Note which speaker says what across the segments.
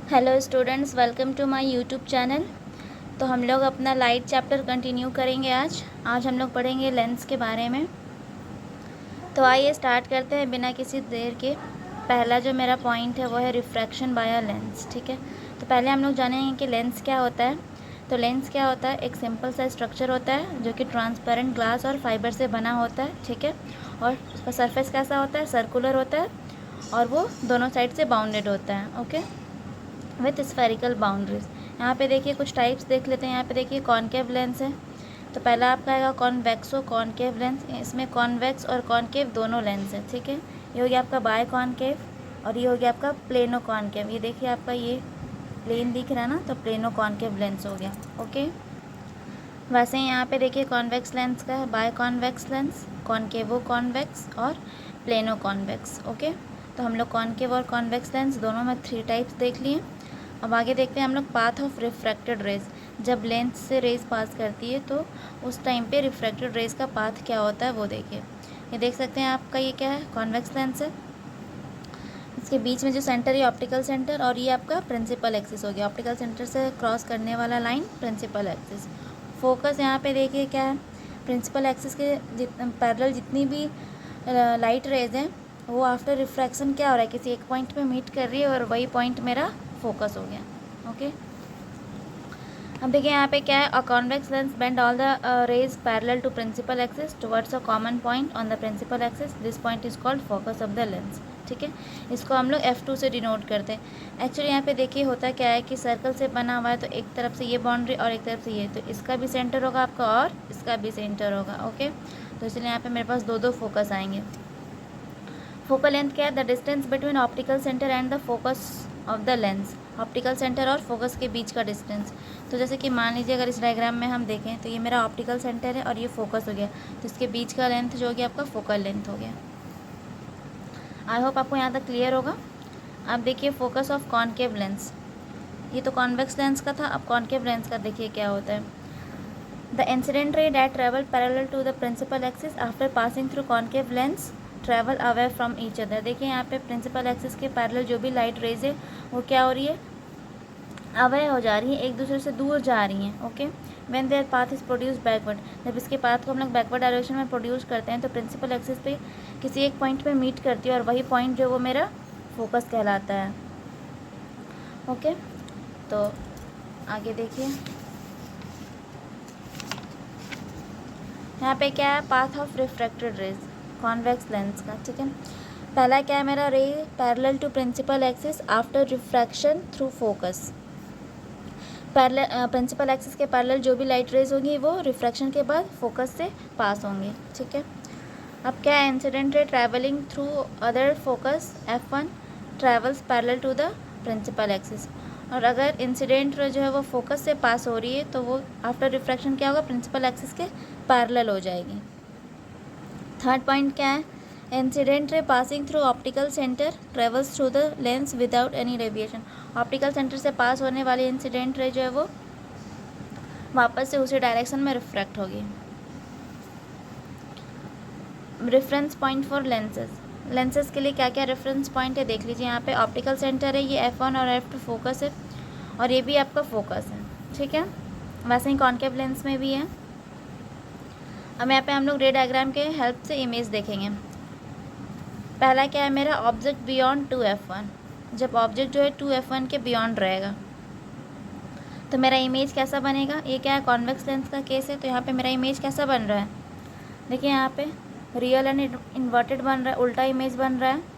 Speaker 1: Hello students, welcome to my YouTube channel. तो हम लोग अपना लाइट चैप्टर कंटिन्यू करेंगे। आज हम लोग पढ़ेंगे लेंस के बारे में। तो आइए स्टार्ट करते हैं बिना किसी देर के। पहला जो मेरा पॉइंट है वो है रिफ्रैक्शन बाय अ लेंस। ठीक है, तो पहले हम लोग जानेंगे कि लेंस क्या होता है। तो लेंस क्या होता है, एक सिंपल सा स्ट्रक्चर होता है जो कि ट्रांसपेरेंट ग्लास और फाइबर से बना होता है। ठीक है, और उसका सरफेस कैसा होता है, सर्कुलर होता है और वो दोनों साइड से बाउंडेड होता है। Okay, with spherical boundaries. यहाँ पे देखिए कुछ टाइप्स देख लेते हैं। यहाँ पे देखिए कॉनकेव लेंस है। तो पहला आपका आएगा कॉन्वेक्सो कॉनकेव लेंस। इसमें कॉन्वेक्स और कॉनकेव दोनों लेंस है। ठीक है, ये हो गया आपका बाय कॉनकेव और ये हो गया आपका प्लेनो कॉनकेव। ये देखिए आपका ये प्लेन दिख रहा है ना, तो प्लेनो कॉनकेव लेंस हो गया। ओके, वैसे ही यहाँ पे देखिए कॉन्वेक्स लेंस का है by convex lens, concavo convex और प्लेनो कॉन्वेक्स। ओके, तो हम लोग कॉनकेव और कॉन्वेक्स लेंस दोनों में 3 टाइप्स देख लिए। अब आगे देखते हैं हम लोग पाथ ऑफ रिफ्रैक्टेड रेज। जब लेंस से रेज पास करती है तो उस टाइम पे रिफ्रैक्टेड रेज का पाथ क्या होता है वो देखिए। ये देख सकते हैं आपका ये क्या है, कॉन्वेक्स लेंस है। इसके बीच में जो सेंटर है ऑप्टिकल सेंटर और ये आपका प्रिंसिपल एक्सिस हो गया। ऑप्टिकल सेंटर से क्रॉस करने वाला लाइन प्रिंसिपल एक्सिस। फोकस यहाँ पे देखिए क्या है, प्रिंसिपल एक्सिस के पैरेलल जितनी भी लाइट रेज हैं वो आफ्टर रिफ्रैक्शन क्या हो रहा है, किसी एक पॉइंट पे मीट कर रही है और वही पॉइंट मेरा फोकस हो गया। ओके, अब देखिए यहाँ पे क्या है, a convex lens bend all the rays parallel to principal axis towards a common point on the principal axis. This point is called focus of the lens. ठीक है, इसको हम लोग F2 से डिनोट करते हैं। एक्चुअली यहाँ पे देखिए होता क्या है कि सर्कल से बना हुआ है, तो एक तरफ से ये बाउंड्री और एक तरफ से ये, तो इसका भी सेंटर होगा आपका और इसका भी सेंटर होगा। ओके, तो इसलिए यहाँ पे मेरे पास दो फोकस आएंगे। फोकल लेंथ क्या है, the distance between optical centre and the focus of the lens. Optical centre और फोकस के बीच का डिस्टेंस। तो जैसे कि मान लीजिए अगर इस डायग्राम में हम देखें तो ये मेरा ऑप्टिकल सेंटर है और ये फोकस हो गया, तो इसके बीच का लेंथ जो हो गया आपका फोकल लेंथ हो गया। आई होप आपको यहाँ तक क्लियर होगा। अब देखिए फोकस ऑफ कॉनकेव लेंस। ये तो कॉन्वेक्स लेंस का था, अब कॉनकेव लेंस का देखिए क्या होता है। The incident ray that travel parallel to the principal axis after passing through concave lens travel away from each other. देखिए यहाँ पे प्रिंसिपल एक्सिस के पैरेलल जो भी लाइट रेज है वो क्या हो रही है, अवे हो जा रही है, एक दूसरे से दूर जा रही हैं। Okay, when there path is produce backward. जब इसके पाथ को हम लोग बैकवर्ड डायरेक्शन में प्रोड्यूस करते हैं तो प्रिंसिपल एक्सिस पे किसी एक पॉइंट पे मीट करती है और वही पॉइंट जो वो मेरा फोकस कहलाता है। ओके, तो आगे देखिए यहाँ पे क्या है, path of refracted rays convex lens का। ठीक है, पहला क्या है मेरा, ray parallel to principal axis after refraction through focus. Principal axis के पैरेलल जो भी लाइट रेज होंगी वो रिफ्रैक्शन के बाद फोकस से पास होंगी। ठीक है, अब क्या है, incident ray travelling through other focus F1 travels parallel to the principal axis. और अगर इंसिडेंट रे जो है वो फोकस से पास हो रही है तो वो आफ्टर रिफ्रैक्शन क्या होगा, प्रिंसिपल एक्सिस के पैरेलल हो जाएगी। थर्ड पॉइंट क्या है, इंसिडेंट रे passing through optical centre travels through the lens without any deviation. Optical centre से पास होने वाली इंसिडेंट रे जो है वो वापस से उसी डायरेक्शन में रिफ्रैक्ट होगी। Reference point for lenses. Lenses के लिए क्या क्या रेफरेंस पॉइंट है देख लीजिए। यहाँ पे ऑप्टिकल सेंटर है, ये F1 और F2 फोकस है और ये भी आपका फोकस है। ठीक है, वैसे ही कॉनकेव लेंस में भी है। अब यहाँ पे हम लोग रे डायग्राम के हेल्प से इमेज देखेंगे। पहला क्या है मेरा, ऑब्जेक्ट बियॉन्ड 2F1। जब ऑब्जेक्ट जो है 2F1 के बियॉन्ड रहेगा तो मेरा इमेज कैसा बनेगा। ये क्या है, कॉन्वेक्स लेंस का केस है, तो यहाँ पे मेरा इमेज कैसा बन रहा है, देखिए यहाँ पे रियल एंड इन्वर्टेड बन रहा है, उल्टा इमेज बन रहा है।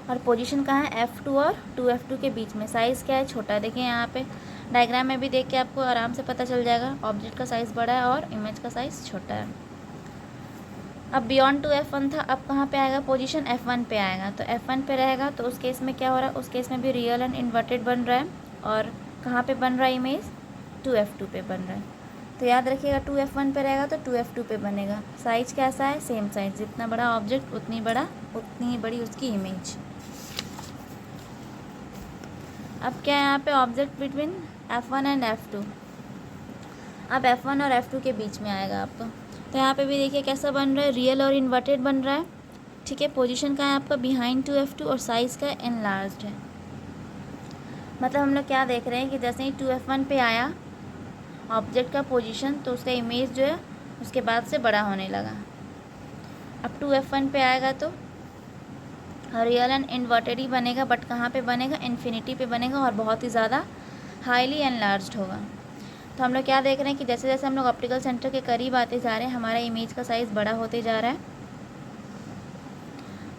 Speaker 1: और पोजीशन कहाँ है, F2 और 2F2 के बीच में। साइज़ क्या है, छोटा है। देखिए यहाँ पे डायग्राम में भी देख के आपको आराम से पता चल जाएगा, ऑब्जेक्ट का साइज़ बड़ा है और इमेज का साइज़ छोटा है। अब बियॉन्ड 2F1 था, अब कहाँ पे आएगा, पोजीशन F1 पे आएगा। तो F1 पे रहेगा तो उस केस में क्या हो रहा है, उस केस में भी रियल एंड इन्वर्टेड बन रहा है और कहाँ पे बन रहा है इमेज, 2F2 पे बन रहा है। तो याद रखिएगा 2F1 पे रहेगा तो 2F2 पे बनेगा। साइज़ कैसा है, सेम साइज़, जितना बड़ा ऑब्जेक्ट उतनी बड़ी उसकी इमेज। अब क्या है यहाँ पे, object between F1 and F2। अब F1 और F2 के बीच में आएगा आपका। तो यहाँ पे भी देखिए कैसा बन रहा है, रियल और इन्वर्टेड बन रहा है। ठीक है, पोजीशन का है आपका बिहाइंड 2F2 और साइज़ का एनलार्ज्ड है। मतलब हम लोग क्या देख रहे हैं कि जैसे ही 2f1 पे आया ऑब्जेक्ट का पोजीशन, तो उसका इमेज जो है उसके बाद से बड़ा होने लगा। अब 2f1 पे आएगा तो रियल एंड इन्वर्टेड ही बनेगा, बट कहाँ पे बनेगा, इन्फिनिटी पे बनेगा और बहुत ही ज़्यादा हाईली एनलार्ज्ड होगा। तो हम लोग क्या देख रहे हैं कि जैसे जैसे हम लोग ऑप्टिकल सेंटर के करीब आते जा रहे हैं हमारा इमेज का साइज़ बड़ा होते जा रहा है।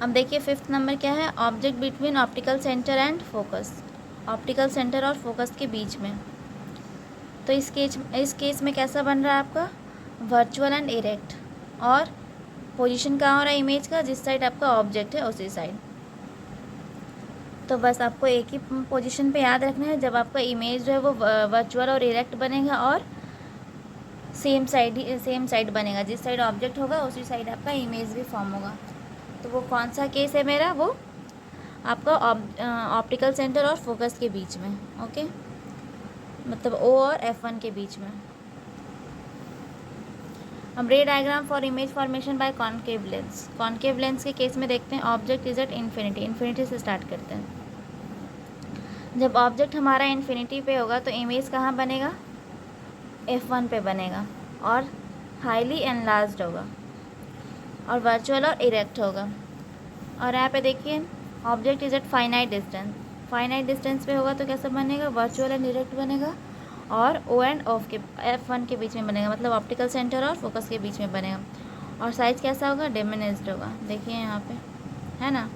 Speaker 1: अब देखिए 5th नंबर क्या है, object between optical centre and focus, optical centre और फोकस के बीच में। तो इस केस में कैसा बन रहा है आपका, वर्चुअल एंड इरेक्ट, और पोजीशन कहाँ हो रहा है इमेज का, जिस साइड आपका ऑब्जेक्ट है उसी साइड। तो बस आपको एक ही पोजीशन पे याद रखना है, जब आपका इमेज जो है वो वर्चुअल और इरेक्ट बनेगा और सेम साइड बनेगा, जिस साइड ऑब्जेक्ट होगा उसी साइड आपका इमेज भी फॉर्म होगा। तो वो कौन सा केस है मेरा, वो आपका ऑप्टिकल सेंटर और फोकस के बीच में, ओके, मतलब O और F1 के बीच में। अब रे diagram for image formation by concave lens. Concave lens के केस में देखते हैं ऑब्जेक्ट इज एट इन्फिनिटी से स्टार्ट करते हैं। जब ऑब्जेक्ट हमारा इन्फिनिटी पे होगा तो इमेज कहाँ बनेगा, F1 पे बनेगा और हाईली एनलार्ज्ड होगा और वर्चुअल और इरेक्ट होगा। और यहाँ पे देखिए object is at finite distance पे होगा तो कैसा बनेगा, वर्चुअल एंड इरेक्ट बनेगा और O एंड ऑफ के F1 के बीच में बनेगा, मतलब ऑप्टिकल सेंटर और फोकस के बीच में बनेगा। और साइज़ कैसा होगा, डिमिनिश्ड होगा, देखिए यहाँ पे है ना।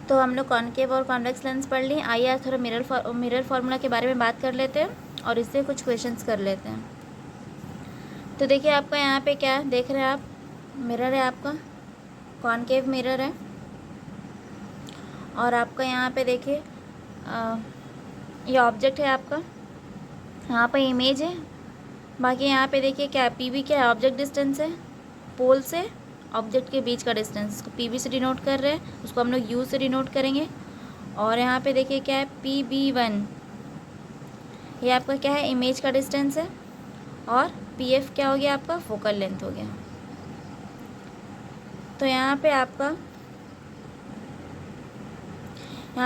Speaker 1: तो हम लोग कॉनकेव और कॉन्वेक्स लेंस पढ़ लिए। आइए आज थोड़ा मिरर फार्मूला के बारे में बात कर लेते हैं और इससे कुछ क्वेश्चंस कर लेते हैं। तो देखिए आपका यहाँ पे क्या देख रहे हैं आप, मिरर है आपका, कॉनकेव मिरर है, और आपका यहाँ पे देखिए ये ऑब्जेक्ट है आपका, यहाँ पे इमेज है। बाकी यहाँ पे देखिए क्या PB क्या है, ऑब्जेक्ट डिस्टेंस है, पोल से ऑब्जेक्ट के बीच का डिस्टेंस, इसको PB से डिनोट कर रहे हैं, उसको हम लोग U से डिनोट करेंगे। और यहाँ पे देखिए क्या है, PB1, ये आपका क्या है, इमेज का डिस्टेंस है, और PF क्या हो गया आपका, फोकल लेंथ हो गया। तो यहाँ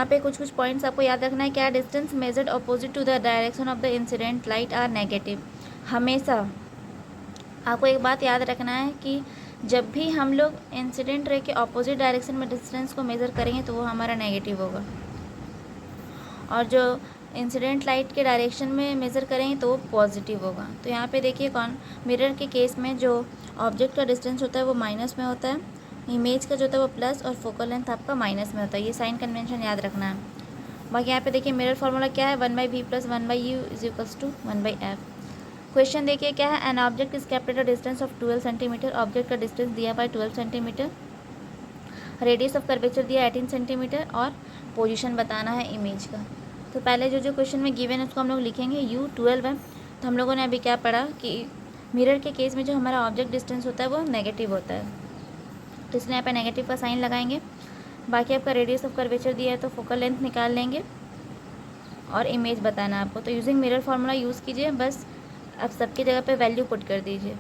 Speaker 1: पे कुछ पॉइंट्स आपको याद रखना है। क्या, distance measured opposite to the direction of the incident light are negative. हमेशा आपको एक बात याद रखना है कि जब भी हम लोग इंसिडेंट रे के अपोजिट डायरेक्शन में डिस्टेंस को मेज़र करेंगे तो वो हमारा नेगेटिव होगा, और जो इंसिडेंट लाइट के डायरेक्शन में मेज़र करेंगे तो वो पॉजिटिव होगा। तो यहाँ पे देखिए मिरर के केस में जो ऑब्जेक्ट का डिस्टेंस होता है वो माइनस में होता है, इमेज का जो होता है वो प्लस, और फोकल लेंथ आपका माइनस में होता है। ये साइन कन्वेंशन याद रखना है। बाकी यहाँ पे देखिए मिरर फार्मूला क्या है, 1/v + 1/u = 1/f। क्वेश्चन देखिए क्या है, an object is kept at a distance of 12 centimetre. Object का डिस्टेंस दिया by 12 centimetre, radius of curvature दिया 18 सेंटीमीटर, और पोजीशन बताना है इमेज का। तो पहले जो क्वेश्चन में गिवन है उसको हम लोग लिखेंगे, U12 है। तो हम लोगों ने अभी क्या पढ़ा कि मिरर के केस में जो हमारा ऑब्जेक्ट डिस्टेंस होता है वो नेगेटिव होता है, तो इसलिए यहाँ पे नेगेटिव का साइन लगाएंगे। बाकी आपका रेडियस ऑफ कर्वेचर दिया है तो फोकल लेंथ निकाल लेंगे, और इमेज बताना है आपको। तो यूजिंग मिरर फार्मूला यूज़ कीजिए, बस अब सबकी जगह पे वैल्यू पुट कर दीजिए।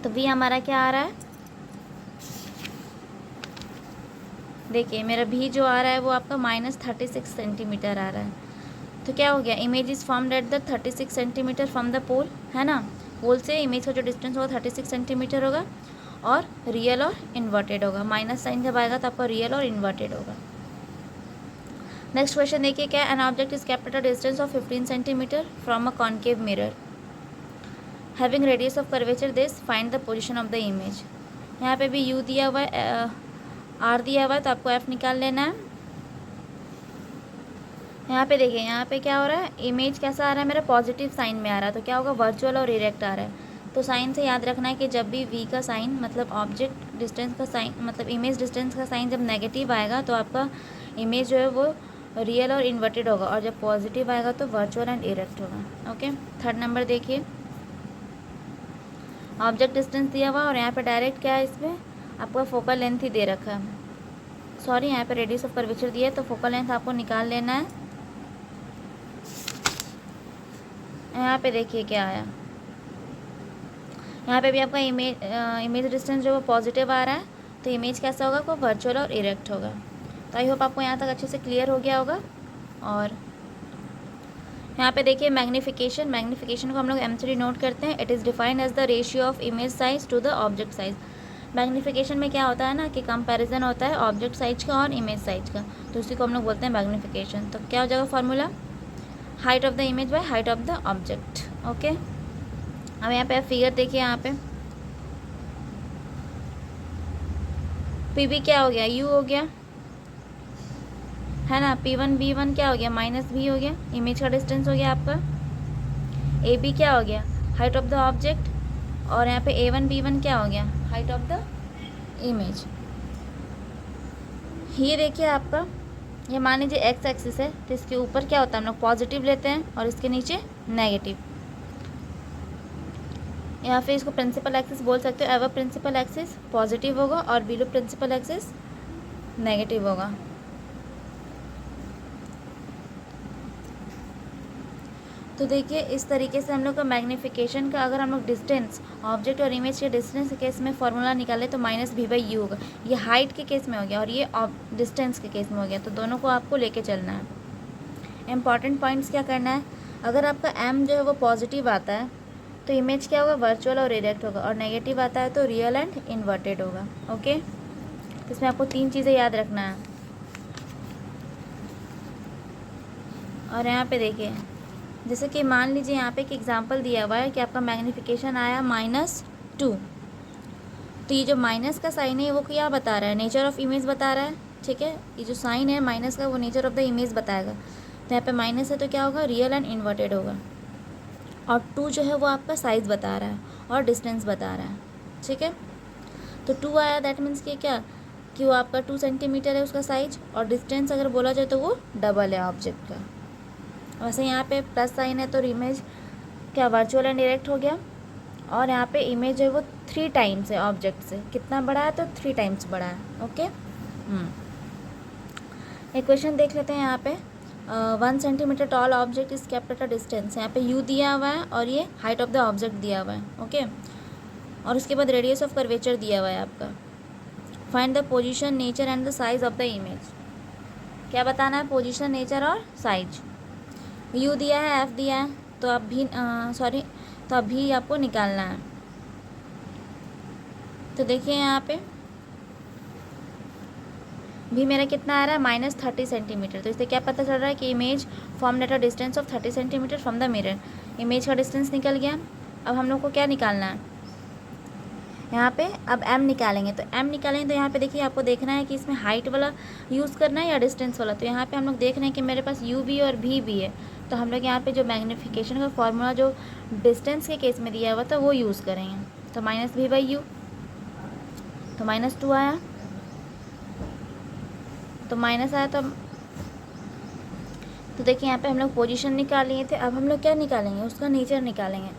Speaker 1: तो V हमारा क्या आ रहा है, देखिए मेरा V जो आ रहा है वो आपका -36 सेंटीमीटर आ रहा है। तो क्या हो गया, image is formed at the 36 centimetre from the pole, है ना। पोल से इमेज का जो डिस्टेंस होगा 36 सेंटीमीटर होगा, और रियल और इन्वर्टेड होगा। माइनस साइन जब आएगा तो आपका रियल और इन्वर्टेड होगा। नेक्स्ट क्वेश्चन देखिए क्या, N object is kept at a distance of 15 centimetre from a concave mirror having radius of curvature this, find the position of the image. यहाँ पे भी U दिया हुआ है, R दिया हुआ है, तो आपको F निकाल लेना है। यहाँ पे देखिए यहाँ पे क्या हो रहा है, इमेज कैसा आ रहा है मेरा, पॉजिटिव साइन में आ रहा है, तो क्या होगा, वर्चुअल और इरेक्ट आ रहा है। तो साइन से याद रखना है कि जब भी V का साइन मतलब ऑब्जेक्ट डिस्टेंस का साइन मतलब इमेज डिस्टेंस का साइन जब नेगेटिव आएगा तो आपका इमेज जो है वो रियल और इन्वर्टेड होगा, और जब पॉजिटिव आएगा तो वर्चुअल एंड इरेक्ट होगा। ओके, 3rd नंबर देखिए, ऑब्जेक्ट डिस्टेंस दिया हुआ और यहाँ पे डायरेक्ट क्या है, इसमें आपका फोकल लेंथ ही दे रखा है, सॉरी यहाँ पे रेडियस ऑफ कर्वेचर दिया है, तो फोकल लेंथ आपको निकाल लेना है। यहाँ पे देखिए क्या आया, यहाँ पे भी आपका इमेज डिस्टेंस जो वो पॉजिटिव आ रहा है, तो इमेज कैसा होगा, वो वर्चुअल और इरेक्ट होगा। तो आई होप आपको यहाँ तक अच्छे से क्लियर हो गया होगा। और यहाँ पे देखिए मैग्नीफिकेशन को हम लोग M3 नोट करते हैं। It is defined as the ratio of image size to the object size. Magnification में क्या होता है ना कि कंपैरिजन होता है ऑब्जेक्ट साइज का और इमेज साइज का, तो उसी को हम लोग बोलते हैं मैग्नीफिकेशन। तो क्या हो जाएगा formula, height of the image by height of the object. Okay, अब यहाँ पे आप फिगर देखिए, यहाँ पे PB क्या हो गया, U हो गया है ना, P1 B1 क्या हो गया, माइनस V हो गया, इमेज का डिस्टेंस हो गया आपका। AB क्या हो गया, हाइट ऑफ द ऑब्जेक्ट, और यहाँ पे A1 B1 क्या हो गया, हाइट ऑफ द इमेज। ये देखिए आपका, ये मान लीजिए एक्स एक्सिस है, तो इसके ऊपर क्या होता है, हम लोग पॉजिटिव लेते हैं और इसके नीचे नेगेटिव। यहाँ पे इसको प्रिंसिपल एक्सिस बोल सकते हो। एवर प्रिंसिपल एक्सिस पॉजिटिव होगा और बिलो प्रिंसिपल एक्सिस नेगेटिव होगा। तो देखिए इस तरीके से हम लोग का मैग्नीफिकेशन का, अगर हम लोग डिस्टेंस ऑब्जेक्ट और इमेज के डिस्टेंस के केस में फॉर्मूला निकाले तो -V/U होगा। ये हाइट के केस में हो गया और ये डिस्टेंस के केस में हो गया, तो दोनों को आपको लेके चलना है। इंपॉर्टेंट पॉइंट्स क्या करना है, अगर आपका M जो है वो पॉजिटिव आता है तो इमेज क्या होगा, वर्चुअल और इरेक्ट होगा, और नेगेटिव आता है तो रियल एंड इन्वर्टेड होगा। ओके, इसमें आपको 3 चीज़ें याद रखना है। और यहाँ पे देखिए, जैसे कि मान लीजिए यहाँ पे एक एग्जांपल दिया हुआ है कि आपका मैग्नीफिकेशन आया -2, तो ये जो माइनस का साइन है वो क्या बता रहा है, नेचर ऑफ इमेज बता रहा है। ठीक है, ये जो साइन है माइनस का वो नेचर ऑफ द इमेज बताएगा। तो यहाँ पे माइनस है तो क्या होगा, रियल एंड इन्वर्टेड होगा। और 2 जो है वो आपका साइज़ बता रहा है और डिस्टेंस बता रहा है। ठीक है, तो 2 आया, दैट मीन्स कि क्या, कि वो आपका 2 सेंटीमीटर है उसका साइज, और डिस्टेंस अगर बोला जाए तो वो डबल है ऑब्जेक्ट का। वैसे यहाँ पे प्लस साइन है तो इमेज क्या वर्चुअल एंड डायरेक्ट हो गया, और यहाँ पे इमेज जो है वो 3 टाइम्स है ऑब्जेक्ट से। कितना बड़ा है, तो 3 टाइम्स बड़ा है। ओके, एक क्वेश्चन देख लेते हैं। यहाँ पे 1 centimetre tall object is kept at a distance. यहाँ पे U दिया हुआ है और ये हाइट ऑफ द ऑब्जेक्ट दिया हुआ है। ओके, और उसके बाद रेडियस ऑफ कर्वेचर दिया हुआ है आपका। Find the position, nature and the size of the image. क्या बताना है, पोजीशन, नेचर और साइज। U दिया है, F दिया है, तो अभी आपको निकालना है। तो देखिए यहाँ पे भी मेरा कितना आ रहा है, -30 सेंटीमीटर। तो इससे क्या पता चल रहा है कि image form eight a distance of 30 centimetre from the mirror. Image का डिस्टेंस निकल गया। अब हम लोग को क्या निकालना है, यहाँ पे अब M निकालेंगे। तो M निकालेंगे तो यहाँ पे देखिए आपको देखना है कि इसमें हाइट वाला यूज़ करना है या डिस्टेंस वाला। तो यहाँ पे हम लोग देख रहे हैं कि मेरे पास U भी और V भी है, तो हम लोग यहाँ पे जो मैग्नीफिकेशन का फॉर्मूला जो डिस्टेंस के केस में दिया हुआ था वो यूज़ करेंगे। तो -V/U, तो -2 आया, तो माइनस आया। तो देखिए यहाँ पे हम लोग पोजीशन निकाल लिए थे। अब हम लोग क्या निकालेंगे, उसका नेचर निकालेंगे।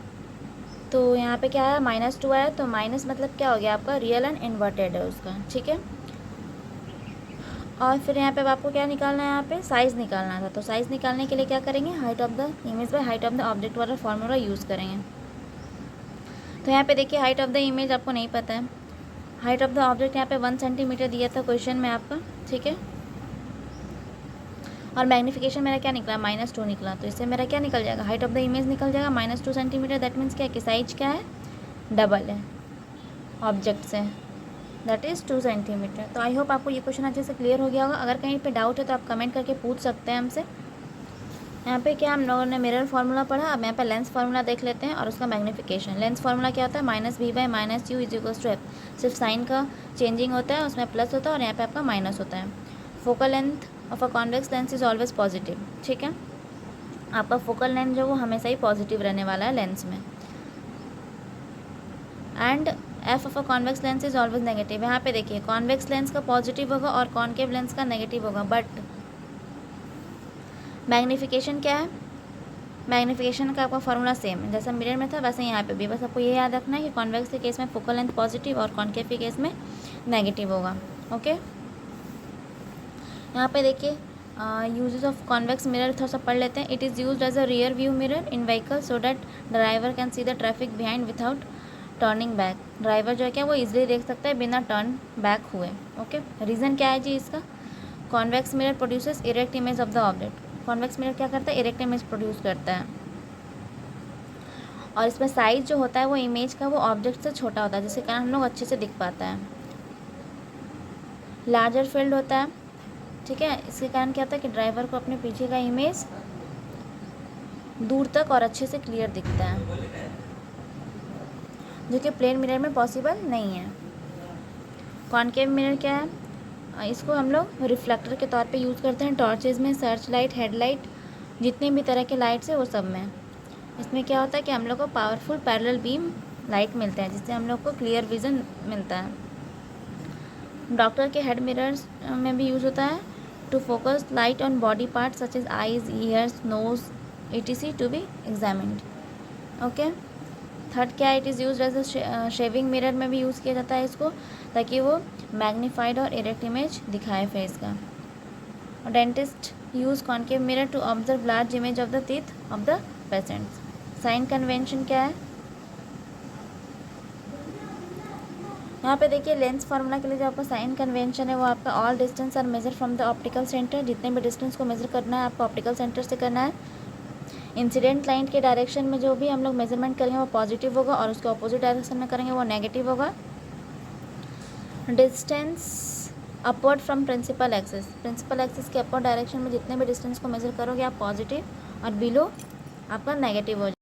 Speaker 1: तो यहाँ पे क्या आया, -2 आया। तो माइनस मतलब क्या हो गया आपका, रियल एंड इन्वर्टेड है उसका। ठीक है, और फिर यहाँ पे आपको क्या निकालना है, यहाँ पे साइज़ निकालना था। तो साइज़ निकालने के लिए क्या करेंगे, height of the image by height of the object वाला फॉर्मूला यूज़ करेंगे। तो यहाँ पे देखिए हाइट ऑफ द इमेज आपको नहीं पता है, हाइट ऑफ द ऑब्जेक्ट यहाँ पे 1 सेंटीमीटर दिया था क्वेश्चन में आपका। ठीक है, और मैग्नीफिकेशन मेरा क्या निकला, -2 निकला। तो इससे मेरा क्या निकल जाएगा, हाइट ऑफ द इमेज निकल जाएगा -2 सेंटीमीटर। दैट मीन्स क्या है कि साइज क्या है, डबल है ऑब्जेक्ट से, दैट इज़ 2 सेंटीमीटर। तो आई होप आपको ये क्वेश्चन अच्छे से क्लियर हो गया होगा। अगर कहीं पे डाउट है तो आप कमेंट करके पूछ सकते हैं हमसे। यहाँ पे क्या हम लोगों ने मिरर फार्मूला पढ़ा, अब यहाँ पे लेंस फार्मूला देख लेते हैं और उसका मैग्नीफिकेशन। लेंस फार्मूला क्या होता है, -V/-U = F। सिर्फ साइन का चेंजिंग होता है, उसमें प्लस होता है और यहाँ पे आपका माइनस होता है। Focal length of a convex lens is always positive. ठीक है, आपका फोकल लेंथ जो वो हमेशा ही पॉजिटिव रहने वाला है लेंस में। And F of a convex lens is always negative. यहाँ पे देखिए कॉन्वेक्स लेंस का पॉजिटिव होगा और कॉन्केव लेंस का नेगेटिव होगा, बट मैग्नीफिकेशन क्या है, मैग्नीफिकेशन का आपका फॉर्मूला सेम है, जैसा मिरर में था वैसे यहाँ पे भी। बस आपको ये याद रखना है कि कॉन्वेक्स के केस में फोकल लेंथ पॉजिटिव और कॉन्केव के केस में नेगेटिव होगा। ओके, यहाँ पे देखिए यूजेस ऑफ कॉन्वेक्स मिरर थोड़ा सा पढ़ लेते हैं। It is used as a rear view mirror in vehicle so that driver can see the traffic behind without turning back. Driver जो है क्या वो इजीली देख सकता है बिना टर्न बैक हुए। ओके, रीज़न क्या है जी इसका, convex mirror produces erect image of the object. Convex mirror क्या करता है, इरेक्ट इमेज प्रोड्यूस करता है, और इसमें साइज जो होता है वो इमेज का वो ऑब्जेक्ट से छोटा होता है, जिसके कारण हम लोग अच्छे से दिख पाता है। लार्जर फील्ड होता है, ठीक है, इसके कारण क्या होता है कि ड्राइवर को अपने पीछे का इमेज दूर तक और अच्छे से क्लियर दिखता है, जो कि प्लेन मिरर में पॉसिबल नहीं है। कॉनकेव मिरर क्या है, इसको हम लोग रिफ्लेक्टर के तौर पे यूज़ करते हैं टॉर्चेज़ में, सर्च लाइट, हेडलाइट, जितने भी तरह के लाइट्स है वो सब में। इसमें क्या होता है कि हम लोग को पावरफुल पैरेलल बीम लाइट मिलते हैं, जिससे हम लोग को क्लियर विज़न मिलता है। डॉक्टर के हेड मिरर्स में भी यूज़ होता है to focus light on body part such as eyes, ears, nose etc to be examined. Okay, third क्या, it is use as a shaving mirror में भी यूज़ किया जाता है इसको, ताकि वो मैग्नीफाइड और इरेक्ट इमेज दिखाए फेस का। और dentist use concave mirror to observe large image of the teeth of the patients. Sign convention क्या है, यहाँ पे देखिए लेंस फार्मूला के लिए जो आपका साइन कन्वेंशन है वो आपका all distance are measure from the optical centre. जितने भी डिस्टेंस को मेजर करना है आपको ऑप्टिकल सेंटर से करना है। इंसिडेंट लाइन के डायरेक्शन में जो भी हम लोग मेजरमेंट करेंगे वो पॉजिटिव होगा, और उसके ऑपोजिट डायरेक्शन में करेंगे वो नेगेटिव होगा। Distance upward from principal axis, principal axis के अपवर्ड डायरेक्शन में जितने भी डिस्टेंस को मेजर करोगे आप पॉजिटिव, और बिलो आपका नेगेटिव हो